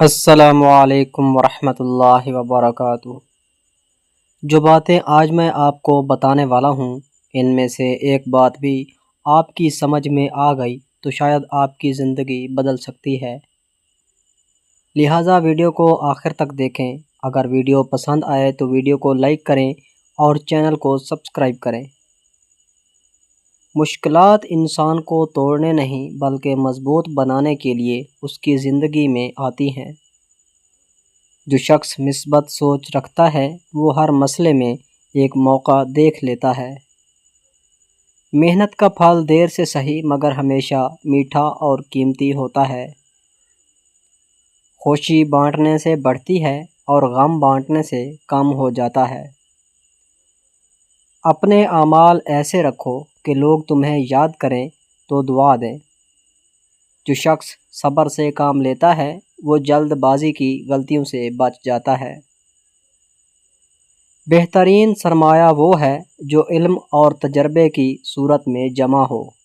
السلام علیکم ورحمۃ اللہ وبرکاتہ۔ جو باتیں آج میں آپ کو بتانے والا ہوں ان میں سے ایک بات بھی آپ کی سمجھ میں آ گئی تو شاید آپ کی زندگی بدل سکتی ہے، لہٰذا ویڈیو کو آخر تک دیکھیں۔ اگر ویڈیو پسند آئے تو ویڈیو کو لائک کریں اور چینل کو سبسکرائب کریں۔ مشکلات انسان کو توڑنے نہیں بلکہ مضبوط بنانے کے لیے اس کی زندگی میں آتی ہیں۔ جو شخص مثبت سوچ رکھتا ہے وہ ہر مسئلے میں ایک موقع دیکھ لیتا ہے۔ محنت کا پھل دیر سے صحیح مگر ہمیشہ میٹھا اور قیمتی ہوتا ہے۔ خوشی بانٹنے سے بڑھتی ہے اور غم بانٹنے سے کم ہو جاتا ہے۔ اپنے اعمال ایسے رکھو کہ لوگ تمہیں یاد کریں تو دعا دیں۔ جو شخص صبر سے کام لیتا ہے وہ جلد بازی کی غلطیوں سے بچ جاتا ہے۔ بہترین سرمایہ وہ ہے جو علم اور تجربے کی صورت میں جمع ہو۔